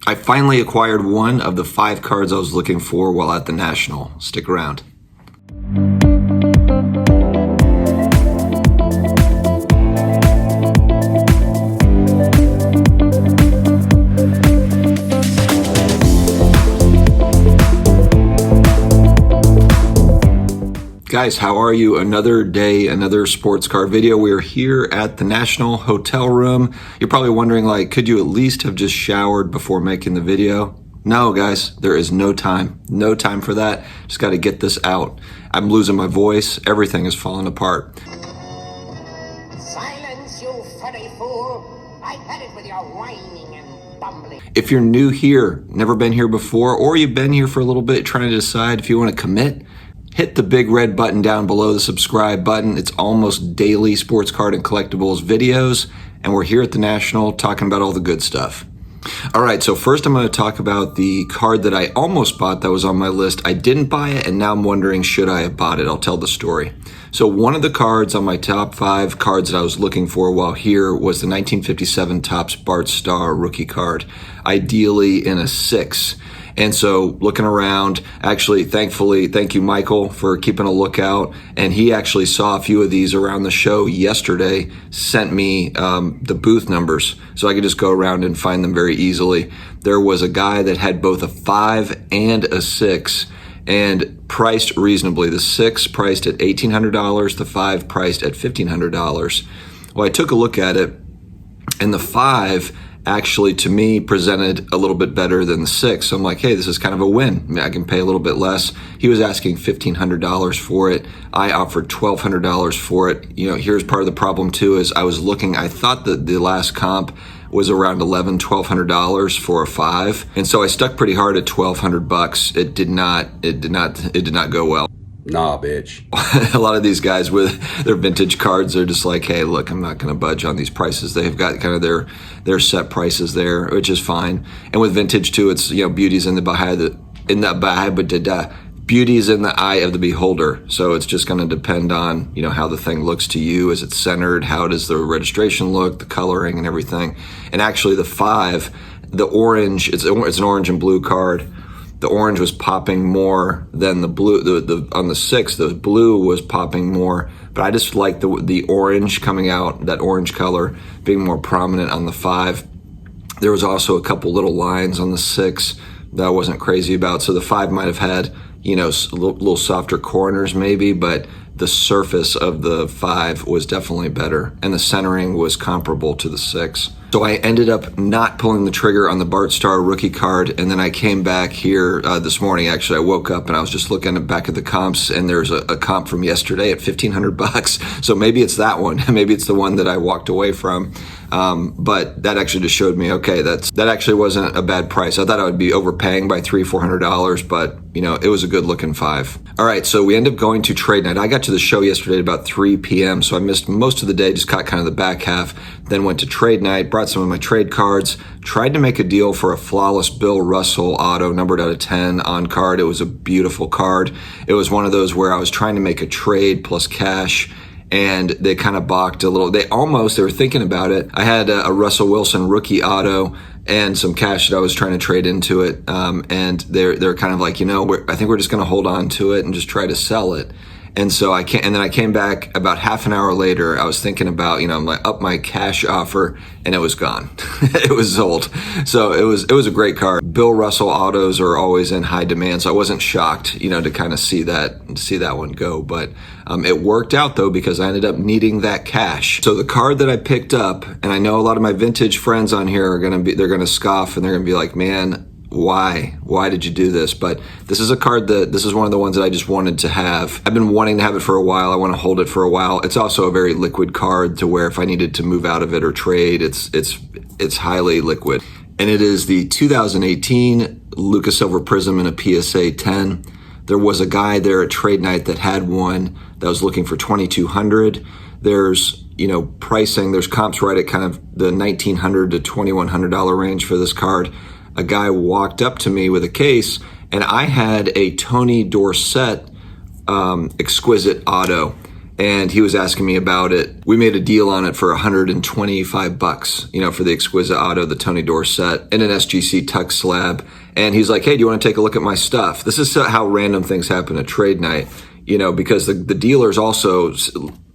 I finally acquired one of the 5 cards I was looking for while at the National. Stick around. Guys, how are you? Another day, another sports card video. We're here at the National Hotel Room. You're probably wondering, like, could you at least have just showered before making the video? No, guys, there is no time. No time for that. Just got to get this out. I'm losing my voice. Everything is falling apart. Silence, you furry fool. I've had it with your whining and bumbling. If you're new here, never been here before, or you've been here for a little bit trying to decide if you want to commit, hit the big red button down below the subscribe button. It's almost daily sports card and collectibles videos, and we're here at the National talking about all the good stuff. All right, so first I'm going to talk about the card that I almost bought that was on my list. I didn't buy it, and now I'm wondering, should I have bought it? I'll tell the story. So one of the cards on my top 5 cards that I was looking for while here was the 1957 Topps Bart Starr rookie card, ideally in a 6. And so looking around, actually, thankfully, thank you, Michael, for keeping a lookout. And he actually saw a few of these around the show yesterday, sent me the booth numbers so I could just go around and find them very easily. There was a guy that had both a 5 and a 6 and priced reasonably. The 6 priced at $1,800, the 5 priced at $1,500. Well, I took a look at it, and the 5 actually, to me, presented a little bit better than the 6. So I'm like, hey, this is kind of a win. I mean, I can pay a little bit less. He was asking $1,500 for it. I offered $1,200 for it. You know, here's part of the problem too, is I was looking, I thought that the last comp was around $1,200 for a 5. And so I stuck pretty hard at $1,200. It did not go well. Nah, bitch. A lot of these guys with their vintage cards are just like, hey, look, I'm not going to budge on these prices. They've got kind of their set prices there, which is fine. And with vintage too, it's, you know, beauty's in the beauty is in the eye of the beholder. So it's just going to depend on, you know, how the thing looks to you. Is it centered? How does the registration look? The coloring and everything. And actually, the 5, the orange, it's an orange and blue card. The orange was popping more than the blue. On the 6, the blue was popping more, but I just like the orange coming out, that orange color being more prominent on the 5. There was also a couple little lines on the 6 that I wasn't crazy about. So the 5 might have had, you know, little softer corners maybe, but the surface of the 5 was definitely better, and the centering was comparable to the 6. So I ended up not pulling the trigger on the Bart Starr rookie card, and then I came back here this morning. Actually, I woke up and I was just looking back at the comps, and there's a comp from yesterday at $1,500. So maybe it's that one. Maybe it's the one that I walked away from. But that actually just showed me, okay, that actually wasn't a bad price. I thought I would be overpaying by $300-400, but you know, it was a good looking 5. All right, so we ended up going to trade night. I got to the show yesterday at about 3 p.m., so I missed most of the day, just caught kind of the back half, then went to trade night, brought some of my trade cards, tried to make a deal for a flawless Bill Russell auto, numbered out of 10 on card. It was a beautiful card. It was one of those where I was trying to make a trade plus cash, and they kind of balked a little. They were thinking about it. I had a Russell Wilson rookie auto and some cash that I was trying to trade into it. And they're kind of like, you know, I think we're just going to hold on to it and just try to sell it. And so and then I came back about half an hour later. I was thinking about, you know, up my cash offer, and it was gone. It was sold. So it was a great card. Bill Russell autos are always in high demand, so I wasn't shocked, you know, to kind of see that one go. But it worked out though, because I ended up needing that cash. So the card that I picked up, and I know a lot of my vintage friends on here are they're gonna scoff, and they're gonna be like, man, why did you do this? But this is a card this is one of the ones that I just wanted to have. I've been wanting to have it for a while. I want to hold it for a while. It's also a very liquid card, to where if I needed to move out of it or trade, it's highly liquid. And it is the 2018 Lucas Silver Prism in a PSA 10. There was a guy there at trade night that had one that was looking for $2,200. There's, you know, pricing, there's comps right at kind of the $1,900 to $2,100 range for this card. A guy walked up to me with a case, and I had a Tony Dorsett exquisite auto, and he was asking me about it. We made a deal on it for $125, you know, for the Exquisite Auto, the Tony Dorsett, and an SGC Tux slab. And he's like, hey, do you want to take a look at my stuff? This is how random things happen at trade night, you know, because the dealers also,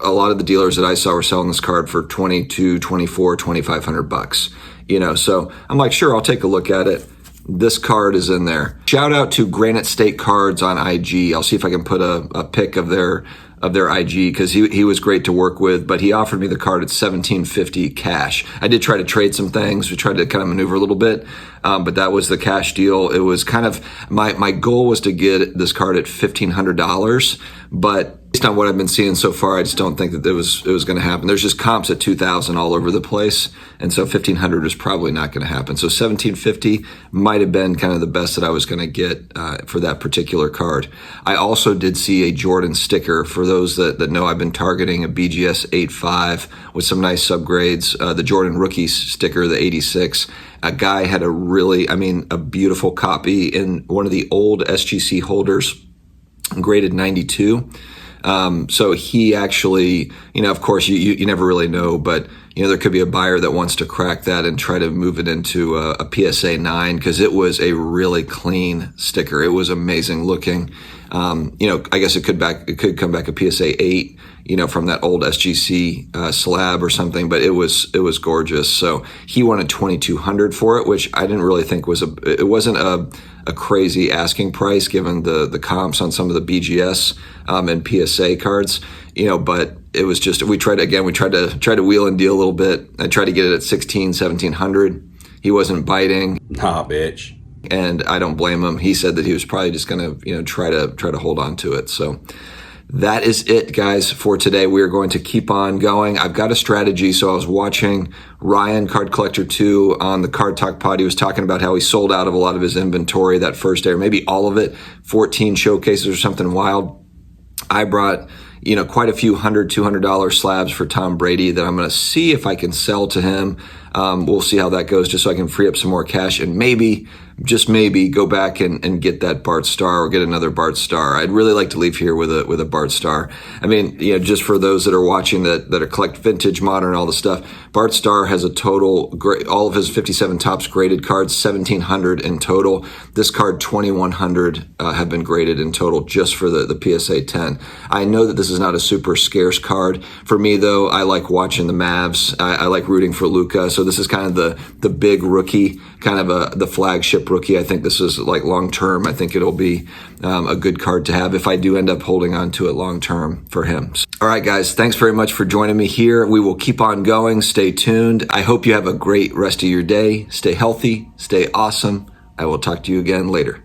a lot of the dealers that I saw were selling this card for $2,200, $2,400, $2,500, you know. So I'm like, sure, I'll take a look at it. This card is in there. Shout out to Granite State Cards on IG. I'll see if I can put a pic of their IG, because he was great to work with, but he offered me the card at $1,750 cash. I did try to trade some things. We tried to kind of maneuver a little bit, but that was the cash deal. It was kind of, my goal was to get this card at $1,500, but based on what I've been seeing so far, I just don't think that it was going to happen. There's just comps at 2,000 all over the place, and so 1,500 is probably not going to happen. So 1,750 might have been kind of the best that I was going to get for that particular card. I also did see a Jordan sticker. For those that know, I've been targeting a BGS 85 with some nice subgrades. The Jordan rookie sticker, the 86. A guy had a beautiful copy in one of the old SGC holders, graded 92. So he actually, you know, of course you never really know, but you know, there could be a buyer that wants to crack that and try to move it into a PSA 9, because it was a really clean sticker. It was amazing looking. You know, I guess it could come back a PSA 8, you know, from that old SGC slab or something, but it was gorgeous. So he wanted $2,200 for it, which I didn't really think it wasn't a crazy asking price given the comps on some of the BGS and PSA cards, you know, but it was just, we tried to wheel and deal a little bit. I tried to get it at $1,700. He wasn't biting. Nah, bitch. And I don't blame him. He said that he was probably just going to, you know, try to hold on to it. So that is it, guys, for today. We are going to keep on going. I've got a strategy. So I was watching Ryan, Card Collector 2, on the Card Talk pod. He was talking about how he sold out of a lot of his inventory that first day, or maybe all of it, 14 showcases or something wild. I brought, you know, quite a few $100-$200 slabs for Tom Brady that I'm going to see if I can sell to him. We'll see how that goes, just so I can free up some more cash and maybe, just maybe, go back and get that Bart Star, or get another Bart Star. I'd really like to leave here with a Bart Star. I mean, you know, just for those that are watching that are collect vintage, modern, all the stuff, Bart Star has a total, all of his 57 tops graded cards, 1,700 in total. This card, 2,100 have been graded in total just for the PSA 10. I know that this is not a super scarce card. For me, though, I like watching the Mavs. I like rooting for Luka. So this is kind of the big rookie, kind of the flagship rookie. I think this is like long term. I think it'll be a good card to have if I do end up holding on to it long term for him. All right, guys, thanks very much for joining me here. We will keep on going. Stay tuned. I hope you have a great rest of your day. Stay healthy. Stay awesome. I will talk to you again later.